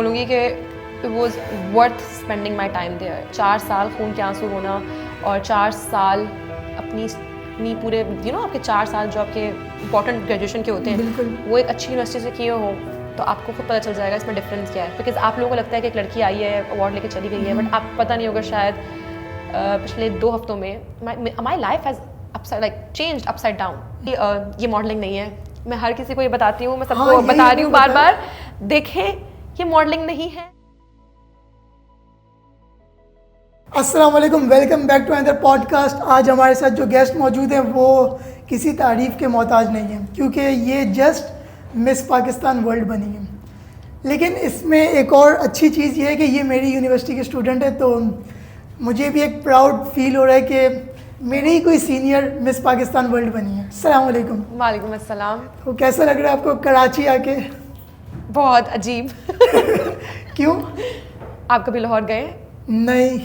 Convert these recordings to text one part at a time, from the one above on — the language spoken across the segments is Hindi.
बोलूँगी कि it was worth spending my time there. 4 साल खून के आंसू रोना और 4 साल अपनी पूरे आपके 4 साल जो आपके इंपॉर्टेंट ग्रेजुएशन के होते हैं वो एक अच्छी यूनिवर्सिटी से किए हो तो आपको खुद पता चल जाएगा इसमें डिफरेंस क्या है। बिकॉज आप लोगों को लगता है कि एक लड़की आई है अवार्ड लेके चली गई है, बट आपको पता नहीं होगा शायद पिछले 2 हफ्तों में my life has changed upside down. ये मॉडलिंग नहीं है, मैं हर किसी को ये बताती हूँ, मैं सबको बता रही हूँ बार बार, देखें ये मॉडलिंग नहीं है। अस्सलाम वालेकुम, welcome back to another podcast. आज हमारे साथ जो गेस्ट मौजूद हैं वो किसी तारीफ़ के मोहताज नहीं हैं क्योंकि ये जस्ट मिस पाकिस्तान वर्ल्ड बनी है। लेकिन इसमें एक और अच्छी चीज़ ये है कि ये मेरी यूनिवर्सिटी के स्टूडेंट है, तो मुझे भी एक प्राउड फील हो रहा है कि मेरी ही कोई सीनियर मिस पाकिस्तान वर्ल्ड बनी है। अस्सलाम वालेकुम। वालेकुम अस्सलाम। तो कैसा लग रहा है आपको कराची आके? बहुत अजीब। क्यों? आप कभी लाहौर गए? नहीं।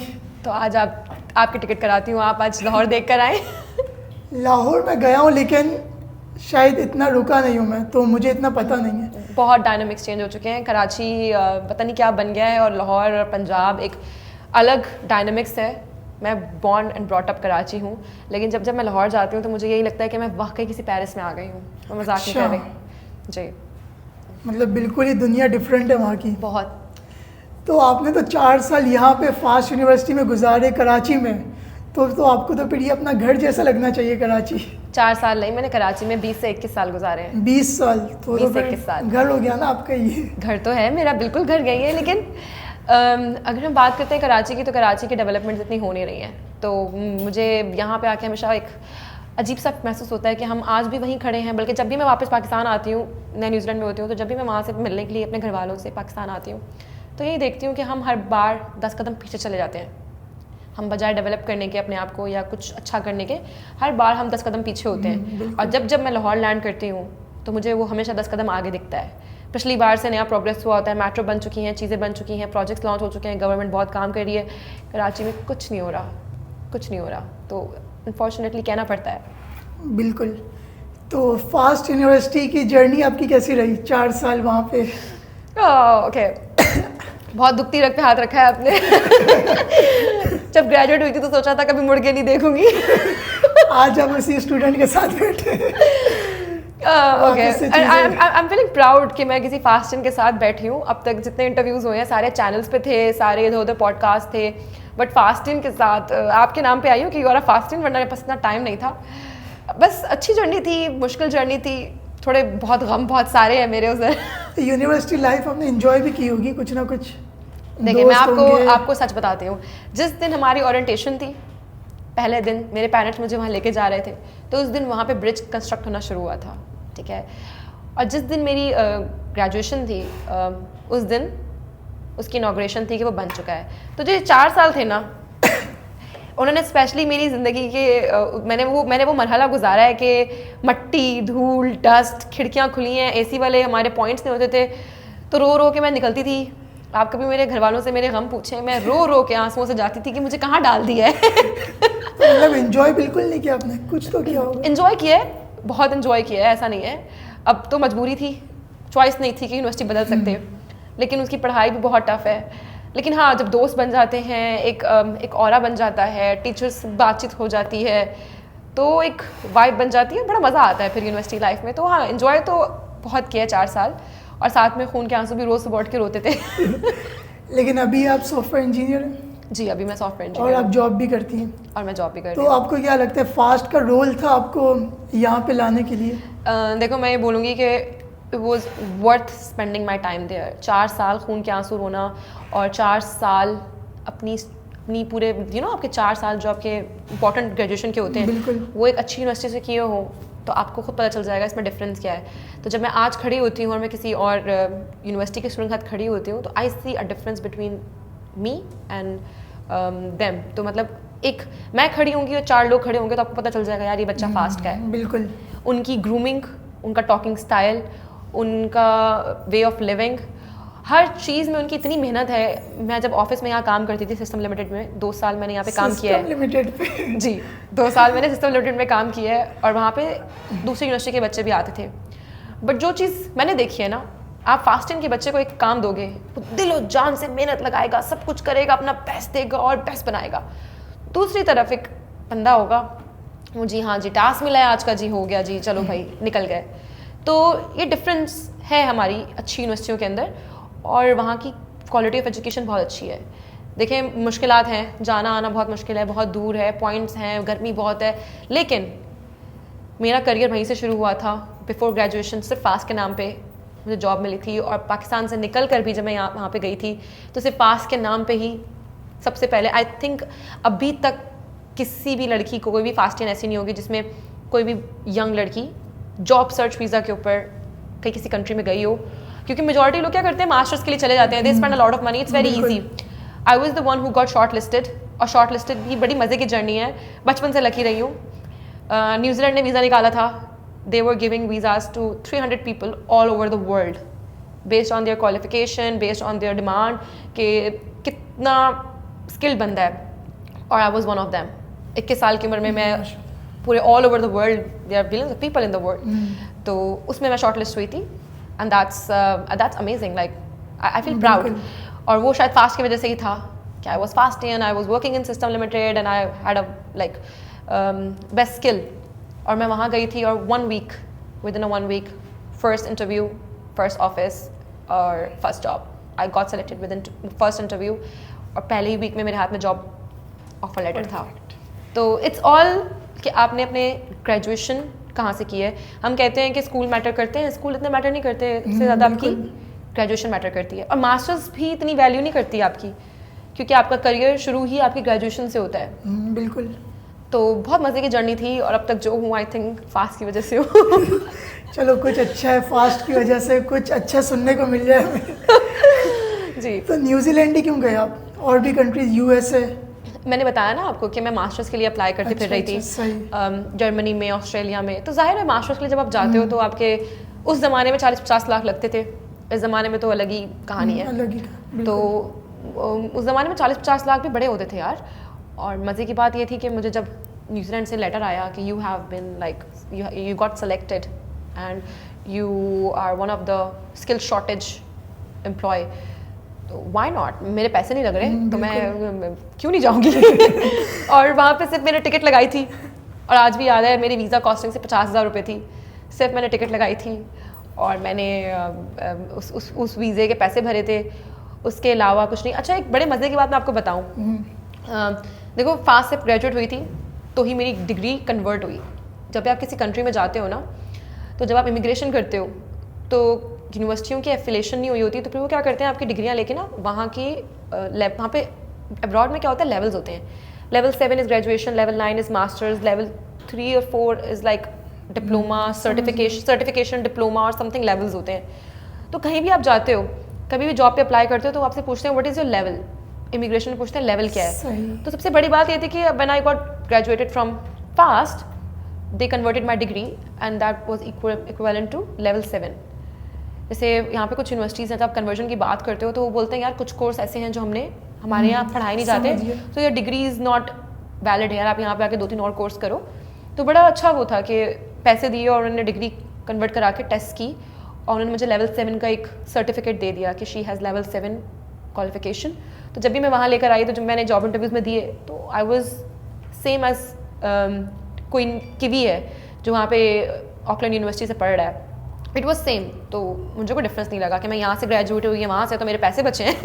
तो आज आपकी टिकट कराती हूँ, आप आज लाहौर देख कर आए। लाहौर में गया हूँ लेकिन शायद इतना रुका नहीं हूँ मैं, तो मुझे इतना पता नहीं है। बहुत डायनामिक्स चेंज हो चुके हैं। कराची पता नहीं क्या बन गया है और लाहौर और पंजाब एक अलग डायनामिक्स है। मैं born and brought up Karachi हूँ, लेकिन जब मैं लाहौर जाती हूँ तो मुझे यही लगता है कि मैं वाकई किसी पेरिस में आ गई हूँ। मैं मजाक नहीं कर रही जी। मतलब बिल्कुल ही दुनिया डिफरेंट है वहाँ की। बहुत। तो आपने तो 4 साल यहाँ पे फास्ट यूनिवर्सिटी में गुजारे कराची में, तो आपको तो फिर ये अपना घर जैसा लगना चाहिए कराची। 4 साल नहीं, मैंने कराची में 20 से 21 साल गुजारे हैं। 20 साल? तो 20 से 21 साल घर हो गया ना आपका। ये घर तो है मेरा, बिल्कुल घर गई है, लेकिन अगर हम बात करते हैं कराची की तो कराची की डेवलपमेंट इतनी हो नहीं रही है। तो मुझे यहाँ पे आके हमेशा एक अजीब सा महसूस होता है कि हम आज भी वहीं खड़े हैं। बल्कि जब भी मैं वापस पाकिस्तान आती हूँ, मैं न्यूजीलैंड में होती हूँ, तो जब भी मैं वहाँ से मिलने के लिए अपने घर वालों से पाकिस्तान आती हूँ तो यही देखती हूँ कि हम हर बार 10 कदम पीछे चले जाते हैं। हम बजाय डेवलप करने के अपने आप को या कुछ अच्छा करने के, हर बार हम 10 कदम पीछे होते हैं। और जब मैं लाहौर लैंड करती हूँ तो मुझे वो हमेशा 10 कदम आगे दिखता है। पिछली बार से नया प्रोग्रेस हुआ होता है, मेट्रो बन चुकी हैं, चीज़ें बन चुकी हैं, प्रोजेक्ट्स लॉन्च हो चुके हैं, गवर्नमेंट बहुत काम कर रही है। कराची में कुछ नहीं हो रहा, कुछ नहीं हो रहा। तो अनफॉर्चुनेटली कहना पड़ता है। बिल्कुल। तो फास्ट यूनिवर्सिटी की जर्नी आपकी कैसी रही 4 साल वहाँ पे? ओके बहुत दुखती रग पे हाथ रखा है आपने। जब ग्रेजुएट हुई थी तो सोचा था कभी मुड़ के नहीं देखूंगी। आज आप उसी स्टूडेंट के साथ बैठे। Okay, I am feeling proud कि मैं किसी फास्टिन के साथ बैठी हूँ। अब तक जितने इंटरव्यूज़ हुए हैं सारे चैनल्स पे थे, सारे इधर उधर पॉडकास्ट थे, बट फास्टिन के साथ आपके नाम पे आई हूँ क्योंकि और फास्टिन, वरना मेरे पास इतना टाइम नहीं था। बस अच्छी जर्नी थी, मुश्किल जर्नी थी, थोड़े बहुत गम बहुत सारे हैं मेरे उधर। यूनिवर्सिटी लाइफ आपने एंजॉय भी की होगी कुछ ना कुछ। देखिए मैं आपको सच बताती हूँ, जिस दिन हमारी ओरिएंटेशन थी, पहले दिन मेरे पेरेंट्स मुझे वहाँ लेके जा रहे थे, तो उस दिन वहाँ पे ब्रिज कंस्ट्रक्ट होना शुरू हुआ था, ठीक है। और जिस दिन मेरी ग्रेजुएशन थी उस दिन उसकी इनॉग्रेशन थी कि वो बन चुका है। तो जो 4 साल थे ना, उन्होंने स्पेशली मेरी ज़िंदगी के मैंने वो मरहला गुजारा है कि मट्टी, धूल, डस्ट, खिड़कियाँ खुली हैं, AC वाले हमारे पॉइंट्स नहीं होते थे, तो रो रो के मैं निकलती थी। आप कभी मेरे घर वालों से मेरे गम पूछें, मैं रो रो के आंसुओं से जाती थी कि मुझे कहाँ डाल दिया है। मतलब एंजॉय बिल्कुल नहीं किया आपने? कुछ तो किया होगा। एंजॉय किया है, बहुत एंजॉय किया है, ऐसा नहीं है। अब तो मजबूरी थी, चॉइस नहीं थी कि यूनिवर्सिटी बदल सकते, लेकिन उसकी पढ़ाई भी बहुत टफ है। लेकिन हाँ, जब दोस्त बन जाते हैं, एक ऑरा बन जाता है, टीचर्स बातचीत हो जाती है, तो एक वाइब बन जाती है, बड़ा मज़ा आता है फिर यूनिवर्सिटी लाइफ में। तो हाँ, एंजॉय तो बहुत किया 4 साल, और साथ में खून के आंसू भी रोज़ सुबह उठ के रोते थे। लेकिन अभी आप सॉफ्टवेयर इंजीनियर हैं? जी, अभी मैं सॉफ्टवेयर इंजीनियर। और आप जॉब भी करती हैं? और मैं जॉब भी करती हूँ। तो आपको क्या लगता है फास्ट का रोल था आपको यहाँ पे लाने के लिए? देखो मैं ये बोलूँगी कि it was worth spending my time there. 4 साल खून के आंसू रोना और 4 साल अपनी पूरे आपके 4 साल जो आपके इंपॉर्टेंट ग्रेजुएशन के होते हैं वो एक अच्छी यूनिवर्सिटी से किए हो तो आपको खुद पता चल जाएगा इसमें डिफरेंस क्या है। तो जब मैं आज खड़ी होती हूँ और मैं किसी और यूनिवर्सिटी के स्टूडेंट के साथ खड़ी होती हूँ तो I see a difference between me and them. तो मतलब एक मैं खड़ी होंगी और 4 लोग खड़े होंगे तो आपको पता चल जाएगा यार ये बच्चा फास्ट का है। बिल्कुल। उनकी ग्रूमिंग, उनका टॉकिंग स्टाइल, उनका वे ऑफ लिविंग, हर चीज़ में उनकी इतनी मेहनत है। मैं जब ऑफिस में यहाँ काम करती थी सिस्टम लिमिटेड में, 2 साल मैंने यहाँ पे काम किया है। सिस्टम लिमिटेड पे? जी, 2 साल मैंने सिस्टम लिमिटेड में काम किया है और वहाँ पे दूसरी यूनिवर्सिटी के बच्चे भी आते थे। बट जो चीज़ मैंने देखी है ना, आप फास्टिंग के बच्चे को एक काम दोगे, वो दिलो जान से मेहनत लगाएगा, सब कुछ करेगा, अपना बेस्ट देगा और बेस्ट बनाएगा। दूसरी तरफ एक बंदा होगा, वो जी हाँ जी टास्क मिला है आज का, जी हो गया जी, चलो भाई निकल गए। तो ये डिफरेंस है हमारी अच्छी यूनिवर्सिटियों के अंदर, और वहाँ की क्वालिटी ऑफ एजुकेशन बहुत अच्छी है। देखें, मुश्किलात हैं, जाना आना बहुत मुश्किल है, बहुत दूर है, पॉइंट्स हैं, गर्मी बहुत है, लेकिन मेरा करियर वहीं से शुरू हुआ था। बिफोर ग्रेजुएशन सिर्फ फास्ट के नाम पे मुझे जॉब मिली थी, और पाकिस्तान से निकल कर भी जब मैं वहाँ पे गई थी तो सिर्फ फास्ट के नाम पे ही सबसे पहले, आई थिंक अभी तक किसी भी लड़की को, कोई भी फास्टियन ऐसी नहीं होगी जिसमें कोई भी यंग लड़की जॉब सर्च वीज़ा के ऊपर कहीं किसी कंट्री में गई हो। क्योंकि मेजॉरिटी लोग क्या करते हैं, मास्टर्स के लिए चले जाते हैं, they spend a lot of money, it's very easy. I was the one who got short listed, और शॉर्ट लिस्टेड भी बड़ी मज़े की जर्नी है, बचपन से लकी रही हूँ। न्यूजीलैंड ने वीज़ा निकाला था, they were giving visas to 300 people all over the world based on their qualification, based on their demand कि कितना स्किल्ड बंदा है, और I was one of them. 21 साल की उम्र में मैं पूरे all over the world, there are billions of people in the world, तो उसमें मैं शॉर्ट लिस्ट हुई थी, and that's amazing, like I feel proud. और वो शायद फास्ट की वजह से ही था कि I was fasting, I was working in system limited, and I had a like best skill. और मैं वहाँ गई थी, और 1 week, within a 1 week, first interview, first office और first job, I got selected within first interview, और पहले ही वीक में मेरे हाथ में जॉब ऑफर लेटर था। तो इट्स ऑल कि आपने अपने ग्रेजुएशन कहाँ से की है। हम कहते हैं कि स्कूल मैटर करते हैं, स्कूल इतने मैटर नहीं करते, इससे ज़्यादा आपकी ग्रेजुएशन मैटर करती है। और मास्टर्स भी इतनी वैल्यू नहीं करती आपकी, क्योंकि आपका करियर शुरू ही आपकी ग्रेजुएशन से होता है। बिल्कुल। तो बहुत मज़े की जर्नी थी, और अब तक जो हूँ आई थिंक फास्ट की वजह से हूँ। चलो कुछ अच्छा है, फास्ट की वजह से कुछ अच्छा सुनने को मिल जाए हमें। जी। तो न्यूजीलैंड ही क्यों गए आप, और भी कंट्रीज, यूएसए? मैंने बताया ना आपको कि मैं मास्टर्स के लिए अप्लाई करती फिर रही थी, जर्मनी में, ऑस्ट्रेलिया में। तो जाहिर है मास्टर्स के लिए जब आप जाते हो तो आपके उस ज़माने में 40-50 लाख लगते थे, इस ज़माने में तो अलग ही कहानी है। अलग ही। तो उस ज़माने में 40-50 लाख भी बड़े होते थे यार। और मज़े की बात ये थी कि मुझे जब न्यूजीलैंड से लेटर आया कि you have been like you got selected and you are one of the skill shortage employ, तो वाई नॉट, मेरे पैसे नहीं लग रहे तो मैं क्यों नहीं जाऊँगी। और वहाँ पे सिर्फ मैंने टिकट लगाई थी, और आज भी याद है मेरी वीज़ा कॉस्टिंग से 50,000 रुपये थी, सिर्फ मैंने टिकट लगाई थी और मैंने उस वीज़े के पैसे भरे थे, उसके अलावा कुछ नहीं। अच्छा, एक बड़े मज़े की बात मैं आपको बताऊँ, देखो फास्ट से ग्रेजुएट हुई थी तो ही मेरी डिग्री कन्वर्ट हुई। जब भी आप किसी कंट्री में जाते हो ना, तो जब आप इमिग्रेशन करते हो तो यूनिवर्सिटियों की एफिलेशन नहीं हुई होती, तो फिर वो क्या करते हैं, आपकी डिग्रियाँ लेके ना वहाँ की वहाँ पे अब्रॉड में क्या होता है, लेवल्स होते हैं। Level 7 is graduation, level 9 is masters, level 3 और 4 is like diploma, certification diploma और समथिंग लेवल्स होते हैं। तो कहीं भी आप जाते हो, कभी भी जॉब पे अप्लाई करते हो तो आपसे पूछते हैं what is your level, immigration में पूछते हैं लेवल क्या है। तो सबसे बड़ी बात ये थी कि when I got graduated from FAST, they converted my degree and that was equivalent to level 7। जैसे यहाँ पे कुछ यूनिवर्सिटीज़ हैं, जब आप कन्वर्जन की बात करते हो तो वो बोलते हैं यार कुछ कोर्स ऐसे हैं जो हमारे यहाँ पढ़ाए नहीं जाते, तो your degree is not valid है यार, आप यहाँ पे आके 2-3 और कोर्स करो। तो बड़ा अच्छा वो था कि पैसे दिए और उन्होंने डिग्री कन्वर्ट करा के टेस्ट की, और उन्होंने मुझे लेवल 7 का एक सर्टिफिकेट दे दिया कि शी हैज़ लेवल 7 क्वालिफिकेशन। तो जब भी मैं वहाँ लेकर आई, तो जब मैंने जॉब इंटरव्यूज़ में दिए तो आई वॉज सेम एज कोई किवी है जो वहाँ पे ऑकलैंड यूनिवर्सिटी से पढ़ रहा है, इट वॉज सेम। तो मुझे कोई डिफरेंस नहीं लगा कि मैं यहाँ से ग्रेजुएट हुई है, वहाँ से, तो मेरे पैसे बचे हैं।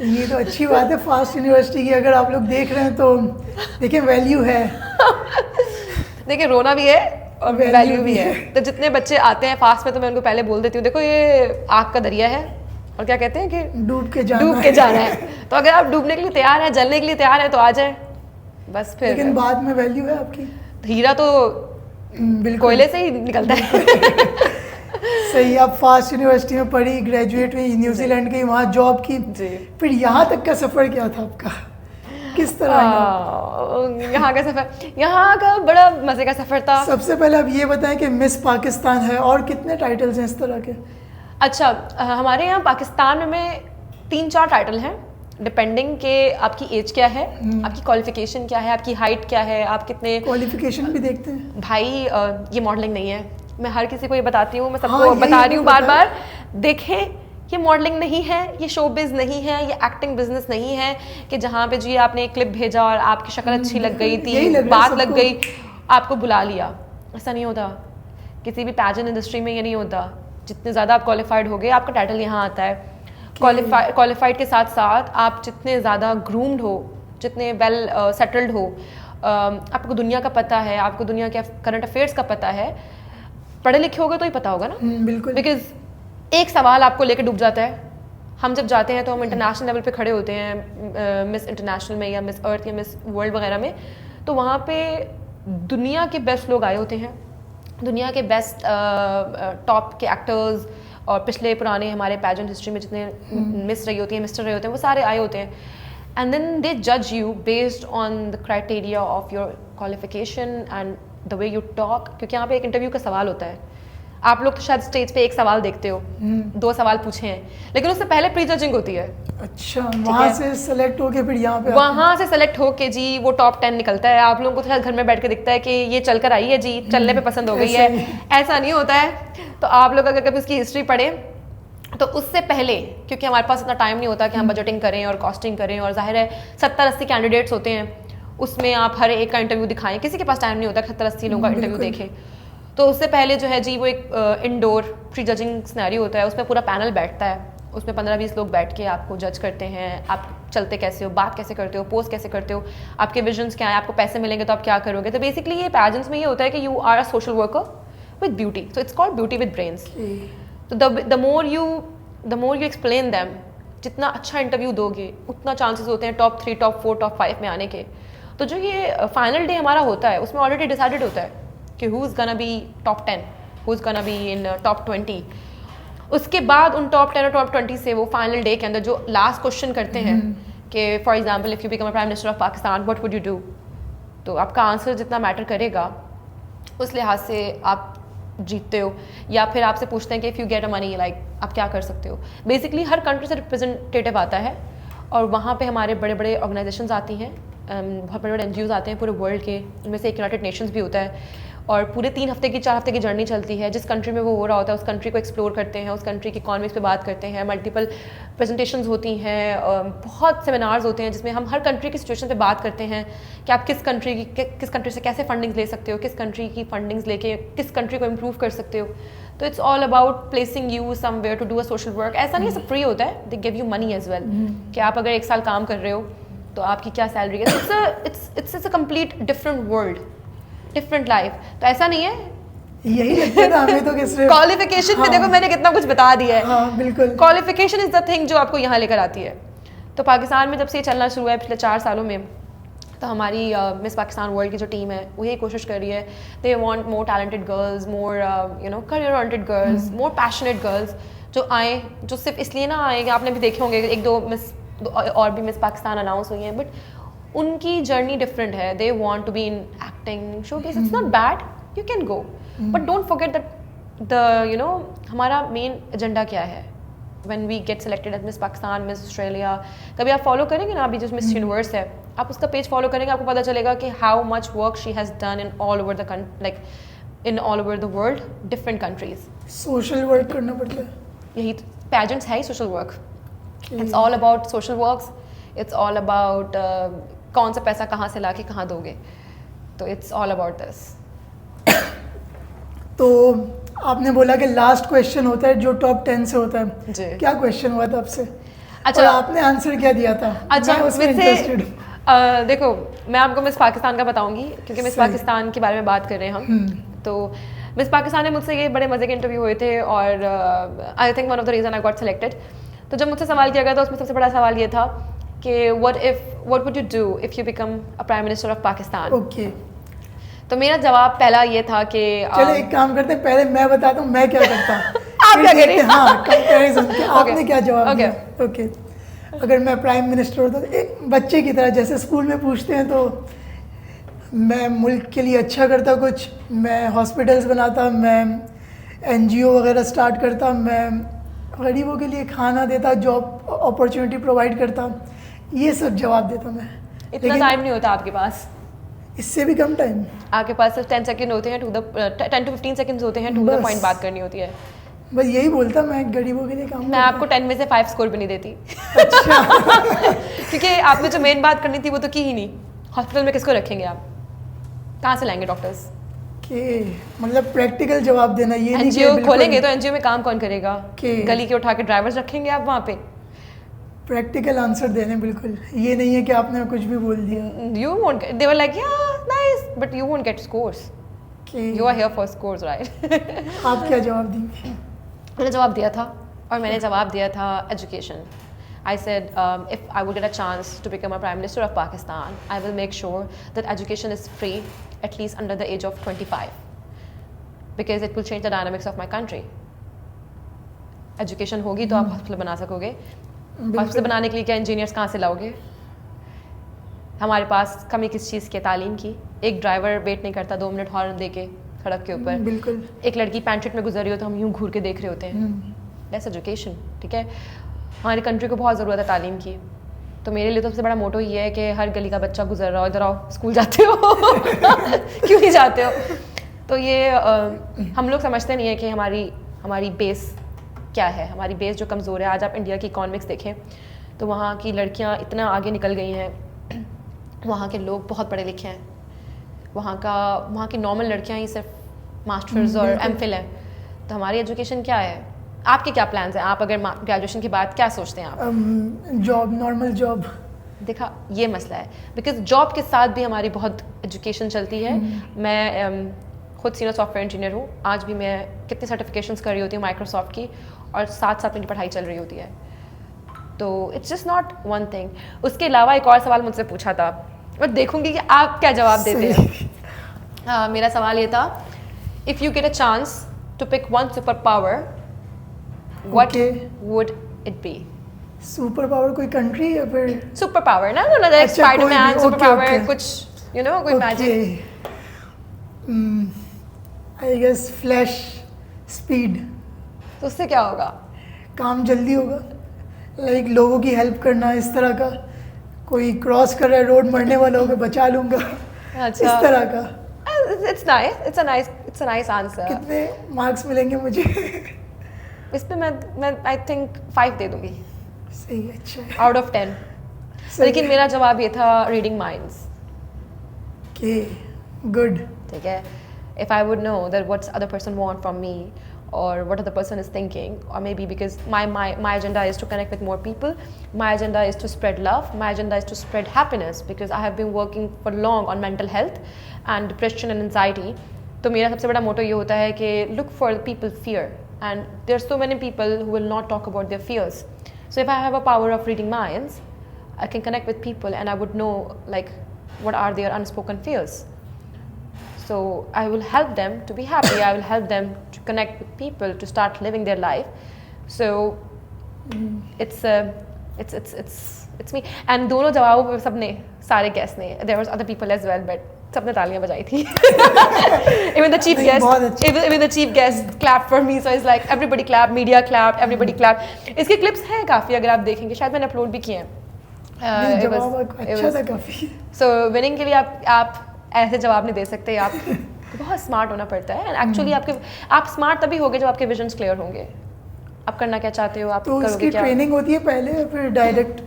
ये तो अच्छी बात है फास्ट यूनिवर्सिटी की, अगर आप लोग देख रहे हैं तो देखिए वैल्यू है। देखिए रोना भी है और वैल्यू भी है। तो जितने बच्चे आते हैं फास्ट में तो मैं उनको पहले बोल देती हूँ, देखो ये आग का दरिया है और क्या कहते हैं कि डूब के जाना है। तो अगर आप डूबने के लिए तैयार हैं, जलने के लिए तैयार हैं तो आ जाए बस। फिर लेकिन बाद में वैल्यू है आपकी, हीरा तो कोयले से ही निकलता है। सही। आप फास्ट यूनिवर्सिटी में पढ़ी, ग्रेजुएट हुई, न्यूजीलैंड गई, वहाँ जॉब की, फिर यहाँ तक का सफ़र क्या था आपका, किस तरह? यहाँ का सफ़र, यहाँ का बड़ा मज़े का सफ़र था। सबसे पहले आप ये बताएं कि मिस पाकिस्तान है और कितने टाइटल्स हैं इस तरह के? अच्छा, हमारे यहाँ पाकिस्तान में 3-4 टाइटल हैं, डिपेंडिंग के आपकी एज क्या है, आपकी क्वालिफिकेशन क्या है, आपकी हाइट क्या है, आप कितने। क्वालिफिकेशन भी देखते हैं भाई। ये मॉडलिंग नहीं है, मैं हर किसी को ये बताती हूँ, मैं सबको बता रही हूँ बार बार, देखें ये मॉडलिंग नहीं है, ये शोबिज़ नहीं है, ये एक्टिंग बिजनेस नहीं है कि जहाँ पे जी आपने एक क्लिप भेजा और आपकी शक्ल अच्छी लग गई थी, बात लग गई, आपको बुला लिया। ऐसा नहीं होता, किसी भी पैजेंट इंडस्ट्री में ये नहीं होता। जितने ज़्यादा आप क्वालिफाइड हो गए, आपका टाइटल यहाँ आता है। क्वालिफाइड के साथ साथ आप जितने ज़्यादा ग्रूम्ड हो, जितने वेल सेटल्ड हो, आपको दुनिया का पता है, आपको दुनिया के करंट अफेयर्स का पता है, पढ़े लिखे होगे तो ही पता होगा ना। बिल्कुल। बिकॉज एक सवाल आपको लेके डूब जाता है। हम जब जाते हैं तो हम इंटरनेशनल लेवल पे खड़े होते हैं, मिस इंटरनेशनल में या मिस अर्थ या मिस वर्ल्ड वगैरह में, तो वहाँ पे दुनिया के बेस्ट लोग आए होते हैं, दुनिया के बेस्ट टॉप के एक्टर्स और पिछले पुराने हमारे पैजेंट हिस्ट्री में जितने मिस रही होती हैं, मिस्टर रहे होते हैं, वो सारे आए होते हैं। एंड देन दे जज you based on the criteria of your qualification and the way you talk. क्योंकि यहाँ पे एक इंटरव्यू का सवाल होता है। आप लोग तो शायद स्टेज पे एक सवाल देखते हो, 2 सवाल पूछे हैं, लेकिन उससे पहले प्री जजिंग होती है। अच्छा, वहाँ से सेलेक्ट होके फिर यहाँ पे वहाँ से सेलेक्ट होके जी वो टॉप 10 निकलता है। आप लोगों को तो शायद घर में बैठ के दिखता है कि ये चल कर आई है जी, चलने पे पसंद हो गई है। ऐसा नहीं होता है। तो आप लोग अगर कभी उसकी हिस्ट्री पढ़ें तो उससे पहले, क्योंकि हमारे पास इतना टाइम नहीं होता कि हम बजटिंग करें और कॉस्टिंग करें, और जाहिर है 70-80 कैंडिडेट्स होते हैं, उसमें आप हर एक का इंटरव्यू दिखाएं, किसी के पास टाइम नहीं होता 70-80 लोगों का इंटरव्यू देखें। तो उससे पहले जो है जी वो एक इंडोर प्री जजिंग सिनेरियो होता है, उसमें पूरा पैनल बैठता है, उसमें 15-20 लोग बैठ के आपको जज करते हैं, आप चलते कैसे हो, बात कैसे करते हो, पोस्ट कैसे करते हो, आपके विजन्स क्या है, आपको पैसे मिलेंगे तो आप क्या करोगे। तो बेसिकली ये पैजेंट्स में ये होता है कि you are a social worker with beauty, so it's called beauty with brains. तो the more you explain them, जितना अच्छा इंटरव्यू दोगे उतना चांसेस होते हैं टॉप 3, टॉप 4, टॉप 5 में आने के। तो जो ये फाइनल डे हमारा होता है उसमें ऑलरेडी डिसाइडेड होता है कि who is gonna be top 10, who is gonna be in top 20। उसके बाद उन टॉप 10 और टॉप 20 से वो फाइनल डे के अंदर जो लास्ट क्वेश्चन करते हैं कि for example if you become a prime minister of Pakistan what would you do, तो आपका आंसर जितना मैटर करेगा उस लिहाज से आप जीतते हो। या फिर आपसे पूछते हैं कि if you get a money like आप क्या कर सकते हो। बेसिकली हर कंट्री से रिप्रेजेंटेटिव आता है और वहाँ पे हमारे बड़े बड़े ऑर्गेनाइजेशंस आती हैं, बहुत बड़े बड़े NGOs आते हैं पूरे वर्ल्ड के, उनमें से एक यूनाइटेड नेशंस भी होता है, और पूरे 3 हफ्ते की 4 हफ्ते की जर्नी चलती है। जिस कंट्री में वो हो रहा होता है उस कंट्री को एक्सप्लोर करते हैं, उस कंट्री की इकॉनमीज़ पे बात करते हैं, मल्टीपल प्रेजेंटेशंस होती हैं, बहुत सेमिनार्स होते हैं जिसमें हम हर कंट्री की सिचुएशन पे बात करते हैं कि आप किस कंट्री से कैसे फंडिंग्स ले सकते हो, किस कंट्री की फंडिंग्स लेके किस कंट्री को इम्प्रूव कर सकते हो। तो it's all about placing you somewhere to do a social work. ऐसा नहीं है सब फ्री होता है, they give you money as well, कि आप अगर 1 साल काम कर रहे हो तो आपकी क्या सैलरी है। It's a complete different world, different life. तो ऐसा नहीं है, यही लगता था हमें तो कि सिर्फ क्वालिफिकेशन में देखो मैंने कितना कुछ बता दिया है। हाँ बिल्कुल, क्वालिफिकेशन इज द थिंग जो आपको यहाँ लेकर आती है। तो पाकिस्तान में जब से ये चलना शुरू है पिछले 4 सालों में, तो हमारी मिस पाकिस्तान वर्ल्ड की जो टीम है वो यही कोशिश कर रही है, they want more talented girls, more career oriented girls, more passionate girls जो आए, जो सिर्फ इसलिए ना आए कि आपने भी देखे होंगे 1-2 मिस और भी मिस पाकिस्तान अनाउंस हुई हैं, बट उनकी जर्नी डिफरेंट है। They want to be in acting showcase, it's not bad, you can go, but don't forget that हमारा मेन एजेंडा क्या है when we get selected as miss Pakistan, miss Australia. कभी आप फॉलो करेंगे ना, अभी जो मिस यूनिवर्स है, आप उसका पेज फॉलो करेंगे, आपको पता चलेगा कि how much work she has done in all over the world, different countries. Social work करना पड़ता है, यही पैजेंट्स है ही social work. It's all about social works, it's all about कौन सा पैसा कहाँ से लाके कहाँ दोगे, तो इट्स ऑल अबाउट दिस। तो आपने बोला कि लास्ट क्वेश्चन होता है जो टॉप 10 से होता है जी। क्या क्वेश्चन हुआ था आपसे? अच्छा, और आपने आंसर क्या दिया था? अच्छा, मैं उसमें इंटरेस्टेड हूँ। देखो मैं आपको मिस पाकिस्तान का बताऊंगी क्योंकि मिस पाकिस्तान के बारे में बात कर रहे हैं हम। तो मिस पाकिस्तान में मुझसे ये बड़े मज़े के इंटरव्यू हुए थे और I think one of the reason I got selected. तो जब मुझसे सवाल किया गया था उसमें सबसे बड़ा सवाल ये था कि what would you do if you become a prime minister of Pakistan. Okay, तो मेरा जवाब पहला ये था कि चलो एक काम करते हैं, पहले मैं बताता हूँ मैं क्या करता हूँ। आप क्या करें? हाँ, कंपैरिजन के आपने Okay. क्या जवाब Okay. दिया? ओके, अगर मैं प्राइम मिनिस्टर होता तो एक बच्चे की तरह जैसे स्कूल में पूछते हैं, तो मैं मुल्क के लिए अच्छा करता कुछ, मैं हॉस्पिटल्स बनाता, मैं NGO वगैरह स्टार्ट करता, मैं गरीबों के लिए खाना देता, जॉब अपॉर्चुनिटी प्रोवाइड करता, ये सब जवाब देता मैं। इतना टाइम नहीं होता आपके पास, इससे भी कम टाइम आपके पास सिर्फ 10 सेकंड होते हैं 10 to 15 सेकंड्स होते हैं, टू द बस। पॉइंट बात करनी होती है। बस यही बोलता, मैं गरीबों के लिए काम मैं आपको 10 में से 5 स्कोर भी नहीं देती। अच्छा क्योंकि आपने जो मेन बात करनी थी वो तो की ही नहीं। हॉस्पिटल में किसको रखेंगे आप? कहाँ से लाएंगे डॉक्टर्स? कि मतलब प्रैक्टिकल जवाब देना, ये नहीं कि एनजीओ बिल्कुल खोलेंगे तो एनजीओ में काम कौन करेगा? कि गली के उठा के ड्राइवर्स रखेंगे आप वहाँ पे? प्रैक्टिकल आंसर देने, बिल्कुल ये नहीं है कि आपने कुछ भी बोल दिया You won't get, they were like, yeah, nice, but you won't get scores. कि You are here for scores, right? आप क्या जवाब देंगे? मैंने जवाब दिया था, और मैंने जवाब दिया था education. I said, if I would get a chance to become a Prime Minister of Pakistan, I will make sure that education is free, at least under the age of 25. Because it will change the dynamics of my country. Education होगी तो आप हॉस्पिटल बना सकोगे। हॉस्पिटल बनाने के लिए क्या इंजीनियर्स कहाँ से लाओगे? हमारे पास कमी किस चीज़ की? तालीम की। एक ड्राइवर वेट नहीं करता 2 मिनट हॉर्न दे के सड़क के ऊपर। बिल्कुल। एक लड़की पैंट शर्ट में गुजर रही हो तो हम यूं घूर के देख रहे होते हैं। दैट्स एजुकेशन, ठीक है। हमारी कंट्री को बहुत ज़रूरत है तालीम की। तो मेरे लिए तो सबसे बड़ा मोटो ये है कि हर गली का बच्चा गुजर रहा हो, इधर आओ, स्कूल जाते हो क्यों नहीं जाते हो? तो ये हम लोग समझते नहीं है कि हमारी बेस क्या है। हमारी बेस जो कमज़ोर है। आज आप इंडिया की इकोनॉमिक्स देखें तो वहाँ की लड़कियाँ इतना आगे निकल गई हैं, वहाँ के लोग बहुत पढ़े लिखे हैं, वहाँ की नॉर्मल लड़कियाँ ही सिर्फ मास्टर्स और एमफिल हैं। तो हमारी एजुकेशन क्या है? आपके क्या प्लान्स हैं? आप अगर ग्रेजुएशन के बाद क्या सोचते हैं आप? Job, normal job. देखा, ये मसला है, बिकॉज जॉब के साथ भी हमारी बहुत एजुकेशन चलती है। मैं खुद सीनियर सॉफ्टवेयर इंजीनियर हूँ। आज भी मैं कितनी सर्टिफिकेशंस कर रही होती हूँ माइक्रोसॉफ्ट की, और साथ साथ मेरी पढ़ाई चल रही होती है। तो it's just not one thing. उसके अलावा एक और सवाल मुझसे पूछा था, और देखूंगी कि आप क्या जवाब देते हैं। मेरा सवाल ये था, if you get a chance to pick one super power, what would it be? Super power कोई कंट्री या फिर सुपर पावर ना, लाइक स्पाइडरमैन सुपर पावर, कुछ यू नो, कोई magic. I guess Flash speed. तो उससे क्या होगा? काम जल्दी होगा, लाइक लोगों की हेल्प करना, इस तरह का। कोई क्रॉस कर रहा है रोड, मरने वाला होगा, बचा लूंगा। अच्छा, इस तरह का। It's nice answer. कितने मार्क्स मिलेंगे मुझे? इस पे मैं आई थिंक 5 दे दूंगी। सही, अच्छा है। Out of 10। लेकिन मेरा जवाब ये था, रीडिंग माइंड्स। के गुड, ठीक है। If I would know that what's other person want from me, or what other person is thinking, or maybe because my agenda is to connect with more people, my agenda is to spread love, my agenda is to spread happiness, because I have been working for long on mental health and depression and anxiety. तो मेरा सबसे बड़ा मोटो ये होता है कि look for the people's fear, and there are so many people who will not talk about their fears. So if I have a power of reading minds, I can connect with people and I would know like what are their unspoken fears. So I will help them to be happy. I will help them to connect with people, to start living their life. So it's me. And दोनों जवाबों पे सबने, सारे गेस्ट ने, there was other people as well, but सबने तालियां बजाई थी। Even the chief guest clapped for me, so it's like everybody clapped, media clapped, everybody clapped. इसके clips हैं काफ़ी, अगर आप देखेंगे, शायद मैंने अपलोड भी किए हैं। अच्छा था काफ़ी। So winning के लिए आप ऐसे जवाब नहीं दे सकते, आप बहुत स्मार्ट होना पड़ता है। एंड एक्चुअली आप स्मार्ट तभी होगे जब आपके विजन्स क्लियर होंगे, आप करना क्या चाहते हो, आप तो करोगे इसकी क्या। ट्रेनिंग होती है पहले या फिर डायरेक्ट?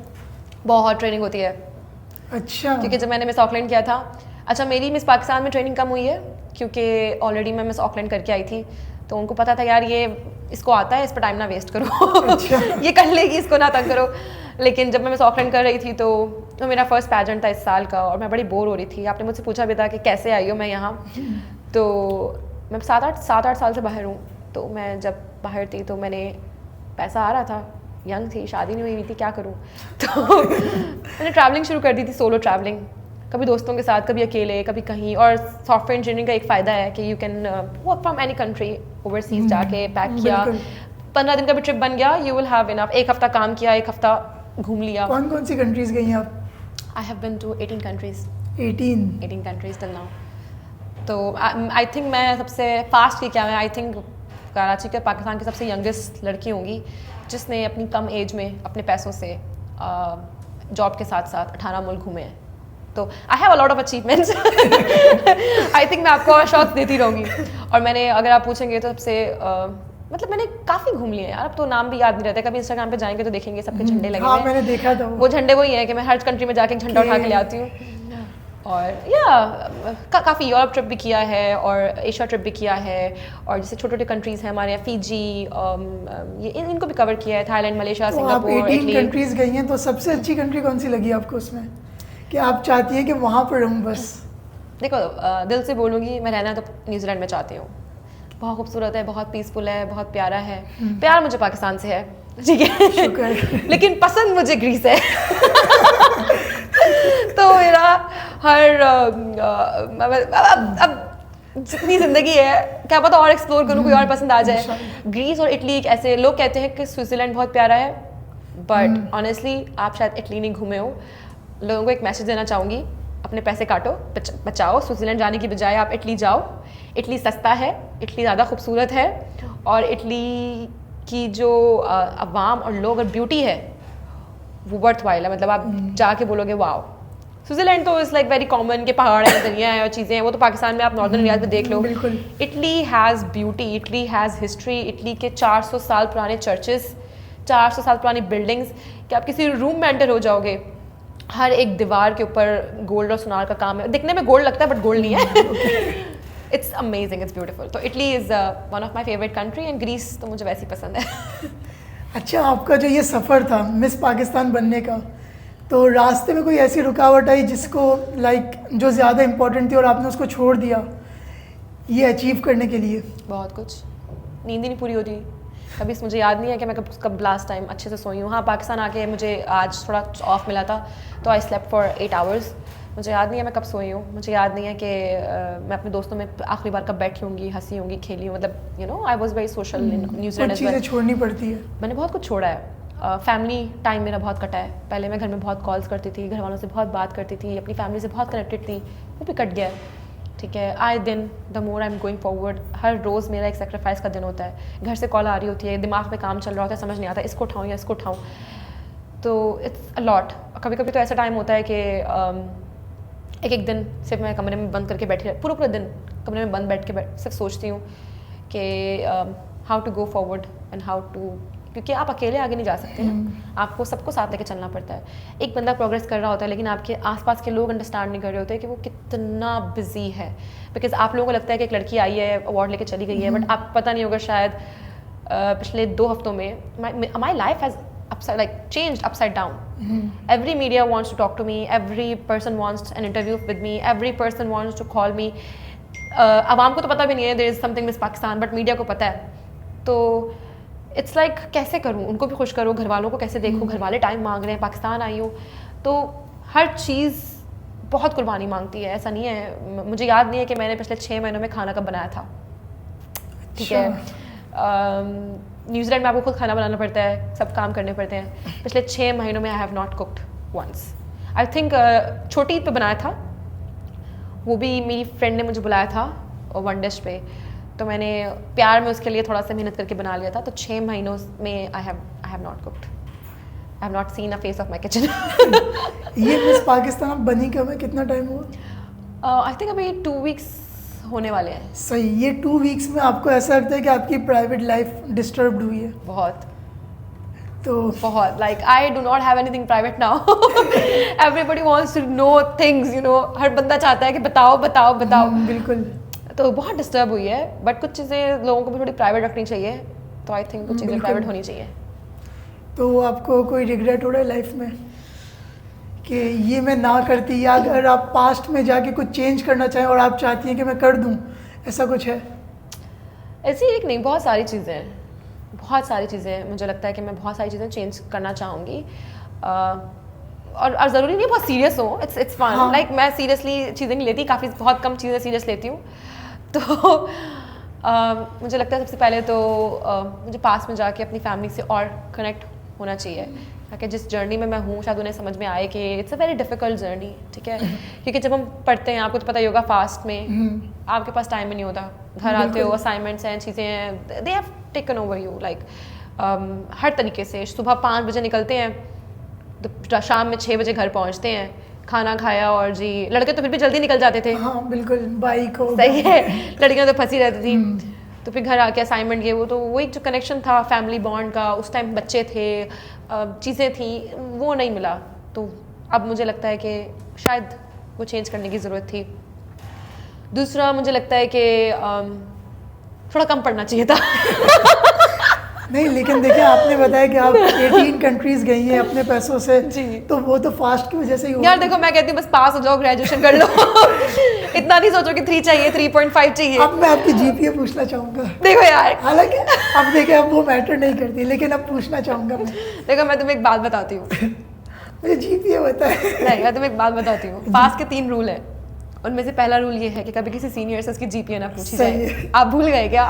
बहुत ट्रेनिंग होती है। अच्छा। क्योंकि जब मैंने मिस ऑकलैंड किया था, अच्छा मेरी मिस पाकिस्तान में ट्रेनिंग कम हुई है क्योंकि ऑलरेडी मैं मिस ऑकलैंड करके आई थी, तो उनको पता था यार ये इसको आता है, इस पर टाइम ना वेस्ट करो। अच्छा। ये कर लेगी, इसको ना तंग करो। लेकिन जब मैं मिस ऑकलैंड कर रही थी तो मेरा फर्स्ट पैजेंट था इस साल का, और मैं बड़ी बोर हो रही थी। आपने मुझसे पूछा भी था कि कैसे आई हो मैं यहाँ, तो मैं 7-8 साल से बाहर हूँ। तो मैं जब बाहर थी तो मैंने, पैसा आ रहा था, यंग थी, शादी नहीं हुई थी, क्या करूँ। तो मैंने ट्रैवलिंग शुरू कर दी थी, सोलो ट्रैवलिंग, कभी दोस्तों के साथ, कभी अकेले, कभी कहीं। और सॉफ्टवेयर इंजीनियरिंग का एक फ़ायदा है कि you can work from any country, overseas जाके पैक किया, 15 दिन का भी ट्रिप बन गया, यू विल हैव इनफ। एक हफ्ता काम किया, एक हफ्ता घूम लिया। कौन कौन सी कंट्रीज गई आप? I have been to 18 countries. 18 countries till now. तो आई थिंक मैं सबसे फास्ट की क्या, मैं आई थिंक कराची के, पाकिस्तान की सबसे यंगेस्ट लड़की होंगी जिसने अपनी कम एज में अपने पैसों से जॉब के साथ साथ 18 मुल्क घूमे हैं। तो I have a lot of achievements. I think मैं आपको शॉट्स देती रहूँगी। और मैंने, अगर आप पूछेंगे तो सबसे मतलब मैंने काफ़ी घूम लिया यार, अब तो नाम भी याद नहीं रहता, कभी इंस्टाग्राम पे जाएंगे तो देखेंगे सबके झंडे लगे हाँ हुए हैं। मैंने देखा था वो झंडे वही है कि मैं हर कंट्री में जाके एक झंडा उठा के ले आती हूँ। और या काफ़ी यूरोप ट्रिप भी किया है और एशिया ट्रिप भी किया है, और जैसे छोटे छोटे कंट्रीज़ हैं हमारे यहाँ, फीजी, ये इनको भी कवर किया है, थाईलैंड, मलेशिया, तो आप सिंगापुर, 18 इटली। कंट्रीज गई हैं, तो सबसे अच्छी कंट्री कौन सी लगी आपको उसमें, कि आप चाहती हैं कि वहाँ पर रहूँ बस? देखो दिल से बोलूँगी, मैं रहना तो न्यूजीलैंड में चाहती हूँ। बहुत खूबसूरत है, बहुत पीसफुल है, बहुत प्यारा है। प्यार मुझे पाकिस्तान से है, ठीक है, शुक्र। लेकिन पसंद मुझे ग्रीस है। तो मेरा हर अब जितनी ज़िंदगी है क्या पता और एक्सप्लोर करूँ, कोई और पसंद आ जाए। ग्रीस और इटली एक ऐसे, लोग कहते हैं कि स्विट्ज़रलैंड बहुत प्यारा है, बट ऑनेस्टली आप शायद इटली नहीं घूमे हो। लोगों को एक मैसेज देना चाहूँगी, अपने पैसे काटो, बचाओ, स्विट्ज़रलैंड जाने की बजाय आप इटली जाओ। इटली सस्ता है, इटली ज़्यादा खूबसूरत है, और इटली की जो अवाम और लोग और ब्यूटी है वो वर्थ वाइल है। मतलब आप जाके बोलोगे वाओ। स्विट्ज़रलैंड तो इज़ लाइक वेरी कॉमन के पहाड़ हैं, दरिया हैं और चीज़ें हैं, वो तो पाकिस्तान में आप नॉर्दर्न एरियाज में देख लो। बिल्कुल। Italy has beauty, Italy has history, Italy के 400 साल पुराने चर्चेस, 400 साल पुरानी बिल्डिंग्स, कि आप किसी रूम में एंटर हो जाओगे, हर एक दीवार के ऊपर गोल्ड और सुनार का काम है। दिखने में गोल्ड लगता है बट गोल्ड नहीं है। It's amazing, it's beautiful. तो Italy is one of my favourite country, and Greece तो मुझे वैसे ही पसंद है। अच्छा, आपका जो ये सफ़र था मिस पाकिस्तान बनने का, तो रास्ते में कोई ऐसी रुकावट आई जिसको लाइक जो ज़्यादा इम्पोर्टेंट थी और आपने उसको छोड़ दिया ये अचीव करने के लिए? बहुत कुछ, नींद ही नहीं पूरी होती कभी। मुझे याद नहीं है कि मैं कब लास्ट टाइम अच्छे से सोई हूँ। हाँ, पाकिस्तान आके मुझे आज थोड़ा ऑफ मिला था, तो आई स्लेप्ट फॉर 8 आवर्स। मुझे याद नहीं है मैं कब सोई हूँ, मुझे याद नहीं है कि मैं अपने दोस्तों में आखिरी बार कब बैठी होंगी, हंसी होंगी, खेली हूँ। मतलब you know I was very social in New Zealand कुछ एज वेल। चीज़ें छोड़नी पड़ती है। मैंने बहुत कुछ छोड़ा है। फैमिली टाइम मेरा बहुत कटा है। पहले मैं घर में बहुत कॉल्स करती थी, घर वालों से बहुत बात करती थी, अपनी फैमिली से बहुत कनेक्टेड थी, वो भी कट गया है। ठीक है, आए दिन the more I am going forward, हर रोज़ मेरा एक सेक्रीफाइस का दिन होता है। घर से कॉल आ रही होती है, दिमाग में काम चल रहा होता है, समझ नहीं आता इसको उठाऊँ या इसको उठाऊँ, तो इट्स अ लॉट। कभी कभी तो ऐसा टाइम होता है कि एक दिन सिर्फ मैं कमरे में बंद करके बैठी, पूरा दिन कमरे में बंद बैठ के सिर्फ सोचती हूँ कि how to go forward and how to, क्योंकि आप अकेले आगे नहीं जा सकते हैं, आपको सबको साथ लेके चलना पड़ता है। एक बंदा प्रोग्रेस कर रहा होता है, लेकिन आपके आसपास के लोग अंडरस्टैंड नहीं कर रहे होते कि वो कितना बिजी है। बिकॉज आप लोगों को लगता है कि एक लड़की आई है, अवार्ड लेके चली गई है, बट आप पता नहीं होगा शायद पिछले 2 हफ्तों में my life has changed upside down. Every media wants to talk to me, every person wants an interview with me, every person wants to call me. अवाम को तो पता भी नहीं है there is something Miss Pakistan, but media को पता है। तो इट्स लाइक कैसे करूँ, उनको भी खुश करूँ, घर वालों को कैसे देखूँ, घर वाले टाइम मांग रहे हैं, पाकिस्तान आई हूँ, तो हर चीज़ बहुत कुर्बानी मांगती है। ऐसा नहीं है, मुझे याद नहीं है कि मैंने पिछले 6 महीनों में खाना कब बनाया था। ठीक है, न्यूजीलैंड में आपको खुद खाना बनाना पड़ता है, सब काम करने पड़ते हैं। पिछले 6 महीनों में I have not cooked once. I think छोटी ईद पे बनाया था, वो भी मेरी फ्रेंड ने मुझे बुलाया था वन डिश पे, तो मैंने प्यार में उसके लिए थोड़ा सा मेहनत करके बना लिया था। तो 6 महीनों में I have not cooked, I have not seen a face of my kitchen. ये मिस पाकिस्तान आप बनी कब है, कितना टाइम हुआ? आई थिंक अभी 2 वीक्स होने वाले हैं। सही, ये 2 वीक्स में आपको ऐसा लगता है कि आपकी प्राइवेट लाइफ डिस्टर्ब्ड हुई है? बहुत, तो बहुत, like I do not have anything private now. Everybody wants to know things, you know, हर बंदा चाहता है कि बताओ बताओ बताओ। बिल्कुल। तो बहुत डिस्टर्ब हुई है, बट कुछ चीज़ें लोगों को भी थोड़ी प्राइवेट रखनी चाहिए, तो आई थिंक कुछ चीज़ें प्राइवेट होनी चाहिए। तो आपको कोई रिग्रेट हो रहा है लाइफ में कि ये मैं ना करती, या अगर आप पास्ट में जाके कुछ चेंज करना चाहें और आप चाहती हैं कि मैं कर दूं, ऐसा कुछ है? ऐसी एक नहीं, बहुत सारी चीज़ें हैं, बहुत सारी चीज़ें। मुझे लगता है कि मैं बहुत सारी चीज़ें चेंज करना चाहूँगी, और ज़रूरी नहीं बहुत सीरियस हो, इट्स फन। लाइक मैं सीरियसली चीज़ें नहीं लेती, काफ़ी बहुत कम चीज़ें सीरियस लेती हूँ। तो मुझे लगता है सबसे पहले तो मुझे पास में जाके अपनी फैमिली से और कनेक्ट होना चाहिए, ताकि जिस जर्नी में मैं हूँ शायद उन्हें समझ में आए कि it's a very difficult journey. ठीक है, क्योंकि जब हम पढ़ते हैं, आपको तो पता ही होगा, फास्ट में आपके पास टाइम ही नहीं होता, घर आते हो, असाइनमेंट्स हैं, चीज़ें हैं, they have taken over you, like हर तरीके से। सुबह 5 बजे निकलते हैं, तो शाम में 6 बजे घर पहुँचते हैं, खाना खाया, और जी लड़के तो फिर भी जल्दी निकल जाते थे। हाँ बिल्कुल, बाइक हो, सही है, लड़कियां तो फंसी रहती थी। तो फिर घर आके असाइनमेंट ये वो, तो वो एक जो कनेक्शन था फैमिली बॉन्ड का, उस टाइम बच्चे थे, चीज़ें थी, वो नहीं मिला। तो अब मुझे लगता है कि शायद वो चेंज करने की ज़रूरत थी। दूसरा मुझे लगता है कि थोड़ा कम पढ़ना चाहिए था। नहीं, लेकिन देखिए आपने बताया कि आप 18 कंट्रीज गई हैं अपने पैसों से जी। तो वो तो फास्ट की वजह से ही हुआ। यार देखो, मैं कहती हूँ बस पास हो जाओ, ग्रेजुएशन कर लो। इतना नहीं सोचो कि 3 चाहिए, 3.5 चाहिए। अब मैं आपकी जीपीए पूछना चाहूँगा। देखो यार, हालांकि अब देखिए अब वो मैटर नहीं करती, लेकिन अब पूछना चाहूँगा मैं। देखो मैं तुम्हें एक बात बताती हूँ। मुझे जीपीए बताए। नहीं, मैं तुम्हें एक बात बताती हूँ। पास के 3 रूल है, उनमें से पहला रूल ये है कि कभी किसी सीनियर से उसकी जीपीए ना पूछी सही जाए। है। आप भूल गए क्या?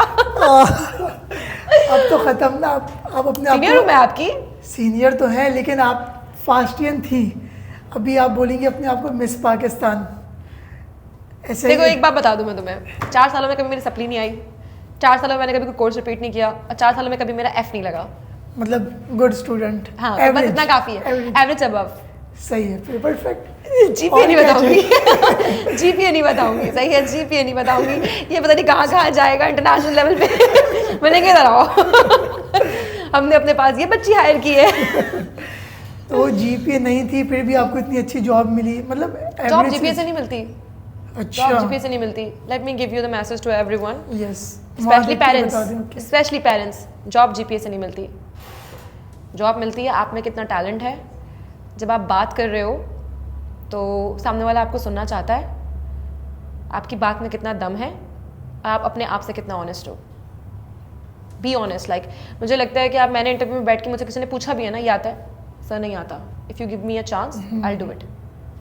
अब तो खत्म ना, आप अपने आप सीनियर हूँ मैं आपकी। सीनियर तो हैं, लेकिन आप फास्टियन थी, अभी आप बोलेंगे अपने आप को मिस पाकिस्तान। ऐसे देखो एक बात बता दूं मैं तुम्हें, 4 सालों में कभी मेरी सप्ली नहीं आई, 4 सालों में मैंने कभी कोई कोर्स रिपीट नहीं किया, और 4 सालों में कभी मेरा एफ नहीं लगा। मतलब गुड स्टूडेंट। हाँ, बस इतना काफी है, एवरेज अबव। सही है, फिर परफेक्ट। जीपीए नहीं बताऊंगी। जीपीए नहीं बताऊंगी, सही है, जीपीए नहीं बताऊंगी। ये पता नहीं कहाँ कहाँ जाएगा इंटरनेशनल लेवल पे। मैंने कह रहा हमने अपने पास ये बच्ची हायर की है। तो जीपीए नहीं थी, फिर भी आपको इतनी अच्छी जॉब मिली, मतलब जॉब जीपीए से नहीं मिलती। अच्छा, जॉब जीपीए से नहीं मिलती। Let me give you the message to everyone, yes, specially parents, job GPA से नहीं मिलती। जॉब मिलती है आप में कितना टैलेंट है। जब आप बात कर रहे हो तो सामने वाला आपको सुनना चाहता है, आपकी बात में कितना दम है, आप अपने आप से कितना ऑनेस्ट हो। Be honest. लाइक मुझे लगता है कि आप, मैंने इंटरव्यू में बैठ के मुझे किसी ने पूछा भी है ना, ये आता है सर? नहीं आता। If you give me a chance I will do it.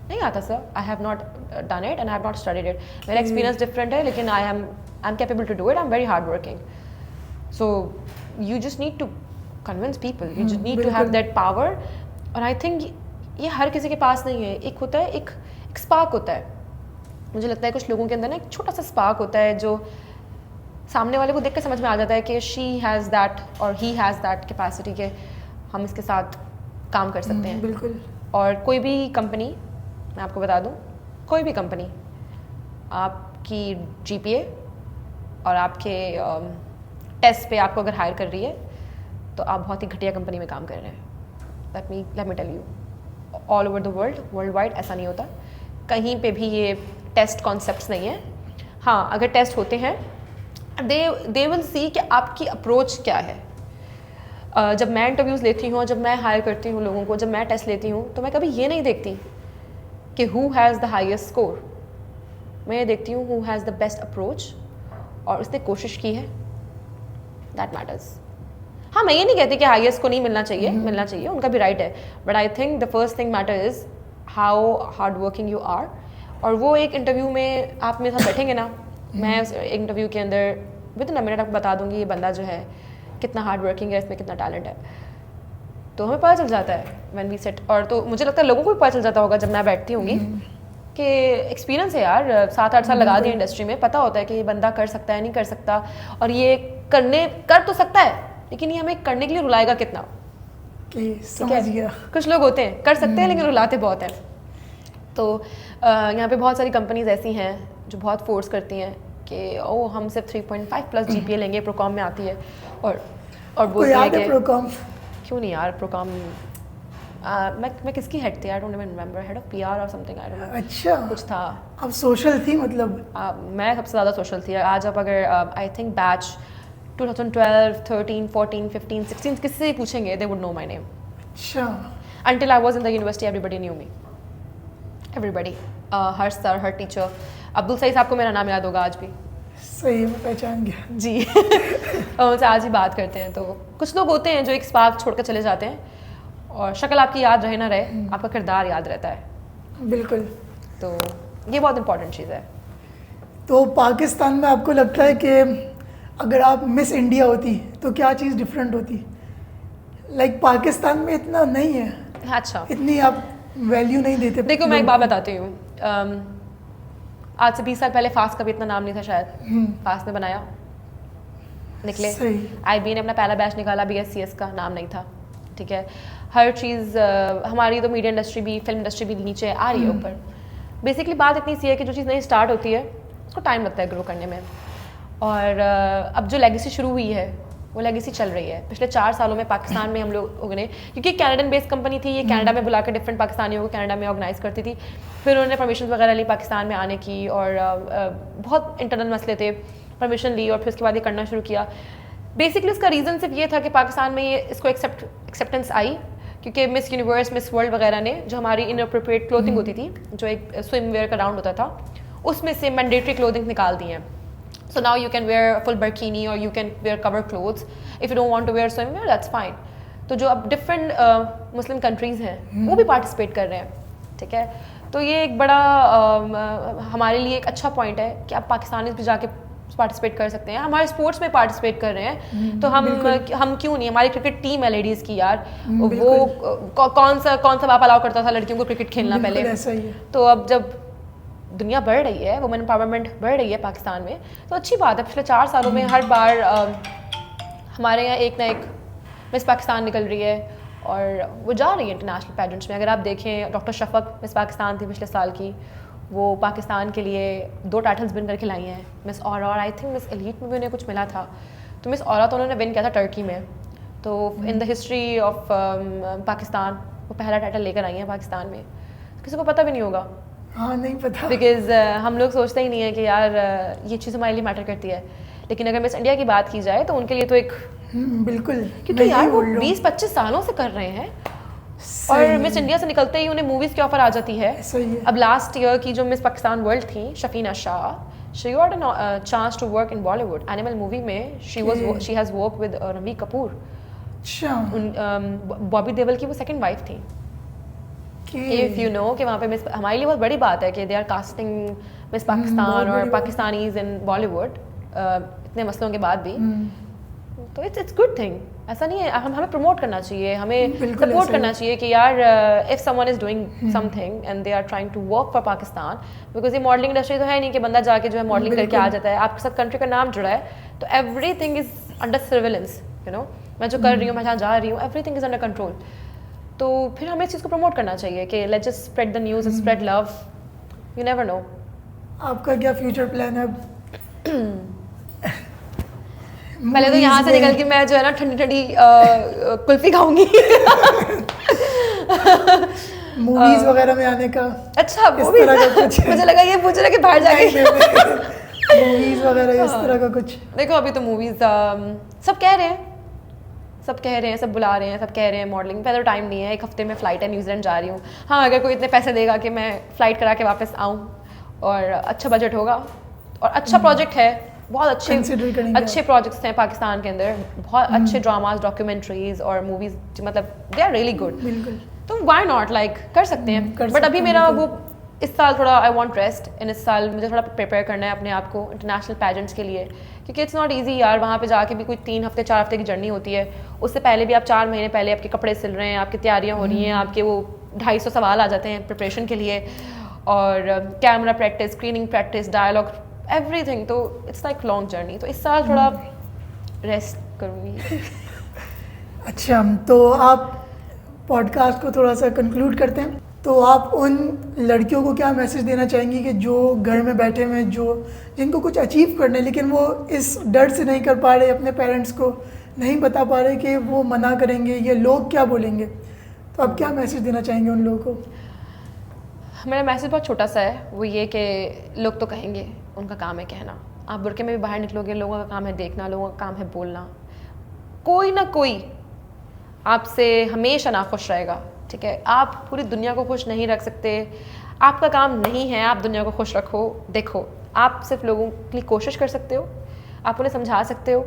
नहीं आता sir, I have not done it and I have not studied it. मेरा एक्सपीरियंस डिफरेंट है, लेकिन I am capable to do it, I am very hard working. So you just need to convince people, you just need to have that power. और आई थिंक ये हर किसी के पास नहीं है। एक होता है, एक स्पार्क होता है। मुझे लगता है कुछ लोगों के अंदर ना एक छोटा सा स्पार्क होता है, जो सामने वाले को देख कर समझ में आ जाता है कि शी हैज़ दैट और ही हैज़ दैट कैपेसिटी के हम इसके साथ काम कर सकते हैं। बिल्कुल। और कोई भी कंपनी, मैं आपको बता दूं, कोई भी कंपनी आपकी जीपीए और आपके टेस्ट पे आपको अगर हायर कर रही है तो आप बहुत ही घटिया कंपनी में काम कर रहे हैं। Let me tell you, all over the world wide ऐसा नहीं होता। कहीं पे भी ये टेस्ट कॉन्सेप्ट्स नहीं है। हाँ, अगर टेस्ट होते हैं, दे विल सी कि आपकी अप्रोच क्या है। जब मैं इंटरव्यूज़ लेती हूँ, जब मैं हायर करती हूँ लोगों को, जब मैं टेस्ट लेती हूँ, तो मैं कभी ये नहीं देखती कि who has the highest score. मैं ये देखती हूँ who has the best approach और उसने कोशिश की है। That matters. हाँ, मैं ये नहीं कहती कि हाईएस्ट को नहीं मिलना चाहिए, मिलना चाहिए, उनका भी राइट है। But I think the first thing matter is how hard working you are. और वो एक इंटरव्यू में आप मेरे साथ बैठेंगे ना, मैं उस इंटरव्यू के अंदर विद इन अ मिनट आपको बता दूंगी ये बंदा जो है कितना हार्ड वर्किंग है, इसमें कितना टैलेंट है। तो हमें पता चल जाता है व्हेन वी सेट। और तो मुझे लगता है लोगों को भी पता चल जाता होगा जब मैं बैठती होंगी कि एक्सपीरियंस है यार, 7-8 साल लगा दिए इंडस्ट्री में, पता होता है कि ये बंदा कर सकता है, नहीं कर सकता। और ये कर तो सकता है, लेकिन ये हमें करने के लिए रुलाएगा कितना। समझ गया। कुछ लोग होते हैं कर सकते हैं लेकिन रुलाते बहुत हैं। तो यहाँ पे बहुत सारी कंपनीज ऐसी हैं जो बहुत फोर्स करती हैं कि ओ हम सिर्फ 3.5 प्लस जीपीए लेंगे, प्रोकॉम में आती है। और बोलती है कि प्रोकॉम क्यों नहीं यार, प्रोकॉम मैं किसकी हेड थी, I don't even remember, head of PR और समथिंग, आई डोंट नो। अच्छा, कुछ था। अब सोशल थी मतलब? मैं सबसे ज़्यादा सोशल थी। आज आप अगर आई थिंक बैच 2012, 13, 14, 15, 16 किससे ही पूछेंगे, they would know my name. अच्छा। Until I was in the university, everybody knew me. Everybody. Her sir, her teacher. Abdul सही साहब को मेरा नाम याद होगा आज भी। सही है, मैं पहचान गया जी। और उनसे आज ही बात करते हैं। तो कुछ लोग होते हैं जो एक स्पार्क छोड़कर चले जाते हैं, और शक्ल आपकी याद रहे ना रहे, आपका किरदार याद रहता है। बिल्कुल। तो ये बहुत इंपॉर्टेंट चीज़ है। तो पाकिस्तान में आपको लगता है कि अगर आप मिस इंडिया होती तो क्या चीज़ डिफरेंट होती? लाइक पाकिस्तान में इतना नहीं है, अच्छा, इतनी आप वैल्यू नहीं देते। देखो मैं एक बात बताती हूँ। आज से 20 साल पहले फास्ट का भी इतना नाम नहीं था शायद। फास्ट ने बनाया, निकले। IB ने अपना पहला बैच निकाला, BSCS का नाम नहीं था। ठीक है, हर चीज़ हमारी तो मीडिया इंडस्ट्री भी, फिल्म इंडस्ट्री भी नीचे आ रही है ऊपर। बेसिकली बात इतनी सी है कि जो चीज़ नई स्टार्ट होती है उसको टाइम लगता है ग्रो करने में। और अब जो लेगेसी शुरू हुई है वो लेगेसी चल रही है। पिछले 4 सालों में पाकिस्तान में हम लोगों ने, क्योंकि कैनेडन बेस्ड कंपनी थी, ये कनाडा में बुला कर डिफरेंट पाकिस्तानियों को कनाडा में ऑर्गेनाइज करती थी। फिर उन्होंने परमिशन वगैरह ली पाकिस्तान में आने की, और बहुत इंटरनल मसले थे, परमिशन ली और फिर उसके बाद ये करना शुरू किया। बेसिकली उसका रीज़न सिर्फ ये था कि पाकिस्तान में ये इसको एक्सेप्टेंस आई, क्योंकि मिस यूनिवर्स, मिस वर्ल्ड वगैरह ने जो हमारी इनअप्रोप्रिएट क्लोथिंग होती थी, जो एक स्विम वेयर का राउंड होता था, उसमें से मैंडेटरी क्लोथिंग निकाल दी है। So now you can wear a full bikini or you can wear cover clothes. If you don't want to wear swimwear, that's fine. तो जो अब डिफरेंट मुस्लिम कंट्रीज़ हैं वो भी पार्टिसिपेट कर रहे हैं, ठीक है। तो ये एक बड़ा हमारे लिए एक अच्छा पॉइंट है कि आप पाकिस्तानी भी जाके पार्टिसिपेट कर सकते हैं, हमारे स्पोर्ट्स में पार्टिसिपेट कर रहे हैं। तो हम क्यों नहीं, हमारी क्रिकेट टीम है लेडीज़ की यार, वो कौन सा बाप अलाउ करता था लड़कियों को क्रिकेट खेलना पहले। ऐसा ही है। तो अब जब दुनिया बढ़ रही है, वुमेन एम्पावरमेंट बढ़ रही है पाकिस्तान में, तो अच्छी बात है। पिछले 4 सालों में हर बार हमारे यहाँ एक ना एक मिस पाकिस्तान निकल रही है और वो जा रही है इंटरनेशनल पैजेंट्स में। अगर आप देखें, डॉक्टर शफक मिस पाकिस्तान थी पिछले साल की, वो पाकिस्तान के लिए 2 टाइटल्स विन करके लाई हैं। मिस औरा और आई थिंक मिस एलीट में भी उन्हें कुछ मिला था। तो मिस औरा तो उन्होंने विन किया था टर्की में। तो in the history of Pakistan वो पहला टाइटल लेकर आई हैं पाकिस्तान में, किसी को पता भी नहीं होगा। हाँ, नहीं पता, बिकॉज हम लोग सोचते ही नहीं है कि यार ये चीज़ हमारे लिए मैटर करती है। लेकिन अगर मिस इंडिया की बात की जाए तो उनके लिए तो एक बिल्कुल, क्योंकि यार वो 20-25 सालों से कर रहे हैं, और मिस इंडिया से निकलते ही उन्हें मूवीज़ की ऑफर आ जाती है। अब लास्ट ईयर की जो मिस पाकिस्तान वर्ल्ड थी Shafina Shah, she got a chance to work in Bollywood. Animal movie में she has work with Ranbir Kapoor. Bobby Deol की वो सेकंड वाइफ थी। इफ़ यू नो कि वहाँ पे मिस, हमारे लिए बहुत बड़ी बात है कि they are casting miss Pakistan और पाकिस्तानीज इन बॉलीवुड इतने मसलों के बाद भी। तो इट्स गुड थिंग। ऐसा नहीं है, हमें प्रमोट करना चाहिए, हमें सपोर्ट करना चाहिए कि यार if someone is doing something and they are trying to work for Pakistan, because ये मॉडलिंग इंडस्ट्री तो है नहीं कि बंदा जाके जो है मॉडलिंग करके आ जाता है। आपके साथ कंट्री का नाम जुड़ा है, तो everything is under surveillance. You know, मैं जो कर रही हूँ, मैं जहाँ जा रही हूँ, एवरीथिंग इज़ अंडर कंट्रोल। तो फिर हमें इस चीज़ को प्रमोट करना चाहिए कि let's just spread the news, spread love, you never know. आपका क्या फ्यूचर प्लान है? पहले तो यहाँ से निकल के मैं जो है ना ठंडी ठंडी कुल्फी खाऊंगी। मूवीज वगैरह में आने का? अच्छा, मुझे लगा ये पूछ रहा कि बाहर जाके मूवीज वगैरह इस तरह का कुछ। देखो अभी तो मूवीज सब कह रहे हैं, सब बुला रहे हैं, सब कह रहे हैं मॉडलिंग। पहले तो टाइम नहीं है, 1 हफ्ते में फ़्लाइट है, न्यूजीलैंड जा रही हूँ। हाँ, अगर कोई इतने पैसे देगा कि मैं फ़्लाइट करा के वापस आऊँ और अच्छा बजट होगा और अच्छा प्रोजेक्ट है, बहुत अच्छे प्रोजेक्ट्स हैं पाकिस्तान के अंदर, बहुत अच्छे ड्रामाज, डॉक्यूमेंट्रीज और मूवीज़, मतलब दे आर रियली गुड। तो व्हाई नॉट, लाइक कर सकते हैं। बट अभी मेरा वो इस साल थोड़ा आई वांट रेस्ट इन, इस साल मुझे थोड़ा प्रिपेयर करना है अपने आप को इंटरनेशनल पैजेंट्स के लिए, क्योंकि इट्स नॉट ईजी यार। वहाँ पे जाके भी कोई 3 हफ्ते 4 हफ्ते की जर्नी होती है। उससे पहले भी आप 4 महीने पहले आपके कपड़े सिल रहे हैं, आपकी तैयारियाँ हो रही हैं, आपके वो 250 सवाल आ जाते हैं प्रिपरेशन के लिए, और camera practice, screening practice, dialogue, everything. तो इट्स लाइक लॉन्ग जर्नी। तो इस साल थोड़ा रेस्ट करूँगी। अच्छा, तो आप पॉडकास्ट को थोड़ा सा कंक्लूड करते हैं। तो आप उन लड़कियों को क्या मैसेज देना चाहेंगी कि जो घर में बैठे हुए, जिनको कुछ अचीव करना है लेकिन वो इस डर से नहीं कर पा रहे, अपने पेरेंट्स को नहीं बता पा रहे कि वो मना करेंगे, ये लोग क्या बोलेंगे, तो आप क्या मैसेज देना चाहेंगे उन लोगों को? मेरा मैसेज बहुत छोटा सा है, वो ये कि लोग तो कहेंगे, उनका काम है कहना। आप बुरके में भी बाहर निकलोगे, लोगों का काम है देखना, लोगों का काम है बोलना। कोई ना कोई आपसे हमेशा नाखुश रहेगा, ठीक है। आप पूरी दुनिया को खुश नहीं रख सकते, आपका काम नहीं है आप दुनिया को खुश रखो। देखो, आप सिर्फ लोगों के लिए कोशिश कर सकते हो, आप उन्हें समझा सकते हो।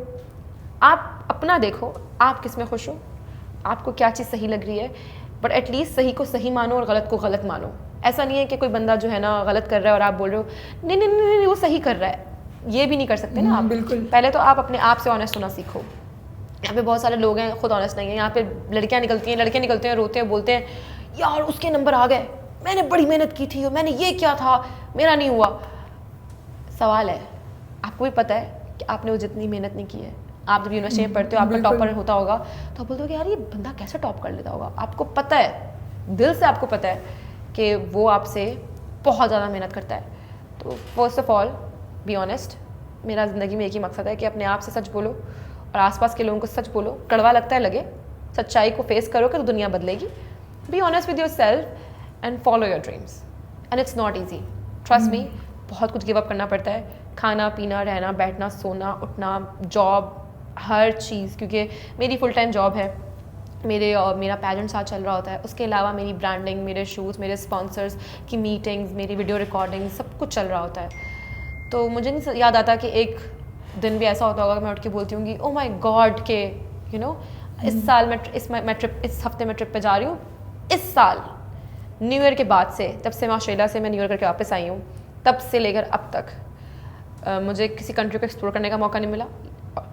आप अपना देखो, आप किस में खुश हो, आपको क्या चीज़ सही लग रही है, बट एटलीस्ट सही को सही मानो और गलत को गलत मानो। ऐसा नहीं है कि कोई बंदा जो है ना गलत कर रहा है और आप बोल रहे हो नहीं नहीं नहीं, नहीं वो सही कर रहा है, ये भी नहीं कर सकते ना आप। बिल्कुल। पहले तो आप अपने आप से ऑनेस्ट होना सीखो। यहाँ पे बहुत सारे लोग हैं खुद ऑनेस्ट नहीं है। यहाँ पे लड़कियाँ निकलती हैं, लड़के निकलते हैं, रोते हैं, बोलते हैं यार उसके नंबर आ गए, मैंने बड़ी मेहनत की थी और मैंने ये किया था, मेरा नहीं हुआ। सवाल है, आपको भी पता है कि आपने वो जितनी मेहनत नहीं की है। आप जब यूनिवर्सिटी में पढ़ते हो, आपका टॉपर होता होगा, तो आप बोलते हो कि यार ये बंदा कैसे टॉप कर लेता होगा। आपको पता है, दिल से आपको पता है कि वो आपसे बहुत ज़्यादा मेहनत करता है। तो first of all be honest, मेरा ज़िंदगी में एक ही मकसद है कि अपने आप से सच बोलो और आसपास के लोगों को सच बोलो। कड़वा लगता है लगे, सच्चाई को फेस करोगे तो दुनिया बदलेगी। Be honest with your self and follow your dreams and it's not easy, trust me. बहुत कुछ गिव अप करना पड़ता है, खाना पीना, रहना बैठना, सोना उठना, जॉब, हर चीज़, क्योंकि मेरी फुल टाइम जॉब है, मेरा पेजेंट साथ चल रहा होता है, उसके अलावा मेरी ब्रांडिंग, मेरे शूज़, मेरे स्पॉन्सर्स की मीटिंग्स, मेरी वीडियो रिकॉर्डिंग, सब कुछ चल रहा होता है। तो मुझे नहीं याद आता कि एक दिन भी ऐसा होता होगा कि मैं उठ के बोलती हूँ कि ओ माय गॉड के इस साल मैं ट्रिप, इस हफ्ते में ट्रिप पे जा रही हूँ। इस साल न्यू ईयर के बाद से, तब से मैं ऑस्ट्रेलिया से मैं न्यू ईयर करके वापस आई हूँ, तब से लेकर अब तक मुझे किसी कंट्री को एक्सप्लोर करने का मौका नहीं मिला।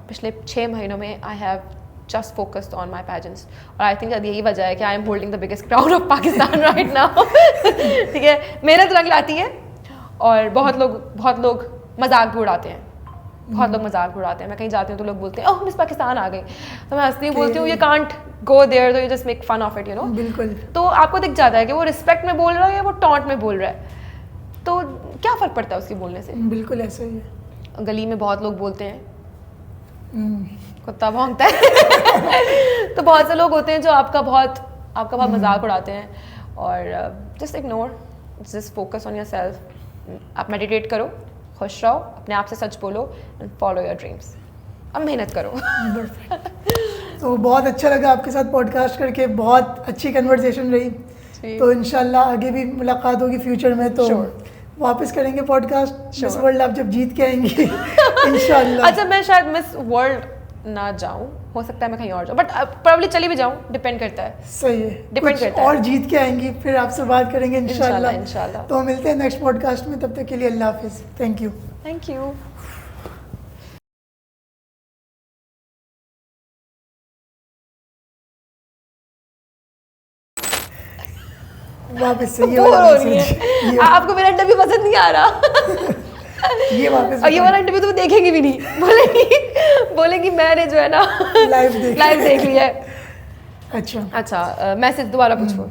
पिछले 6 महीनों में I have just focused on my pageants, और आई थिंक यही वजह है कि I am holding the biggest crowd of Pakistan right now. ठीक है, मेहनत रंग लाती है और बहुत लोग मजाक भी उड़ाते हैं, बहुत लोग मजाक भी उड़ाते हैं। मैं कहीं जाती हूँ तो लोग बोलते हैं ओह मिस पाकिस्तान आ गई, तो मैं हंसती हूँ, बोलती हूँ यू कांट गो देयर, तो you just make fun of it, बिल्कुल। तो आपको दिख जाता है कि वो रिस्पेक्ट में बोल रहा है या वो टॉन्ट में बोल रहा है, तो क्या फ़र्क पड़ता है उसके बोलने से। बिल्कुल ऐसा ही है। गली में बहुत लोग बोलते हैं कुत्ता भौंकता है तो बहुत से लोग होते हैं जो आपका बहुत मजाक उड़ाते हैं, और just ignore, just focus on your self. आप मेडिटेट करो, खुश रहो, अपने आप से सच बोलो एंड फॉलो योर ड्रीम्स, अब मेहनत करो। तो बहुत अच्छा लगा आपके साथ पॉडकास्ट करके, बहुत अच्छी कन्वर्सेशन रही। तो इंशाल्लाह आगे भी मुलाकात होगी फ्यूचर में, तो वापस करेंगे पॉडकास्ट। मिस वर्ल्ड आप जब जीत के आएंगी इंशाल्लाह। अच्छा, मैं शायद मिस वर्ल्ड ना जाऊं, हो सकता है मैं कहीं और जाऊं, बट प्रोबब्ली चली भी जाऊं, डिपेंड करता है। सही है, डिपेंड करता है। और जीत के आएंगी फिर आपसे बात करेंगे इंशाल्लाह। इंशाल्लाह। तो मिलते हैं नेक्स्ट पॉडकास्ट में, तब तक के लिए अल्लाह हाफिज़। Thank you. Thank you. वापस से ये वाला मैसेज, आपको मेरा इंटरव्यू पसंद नहीं आ रहा। ये वापस, और ये वाला इंटरव्यू तो देखेंगे भी नहीं, बोलेंगी मैंने जो है ना लाइव देख लिया है। अच्छा मैसेज दोबारा पूछो।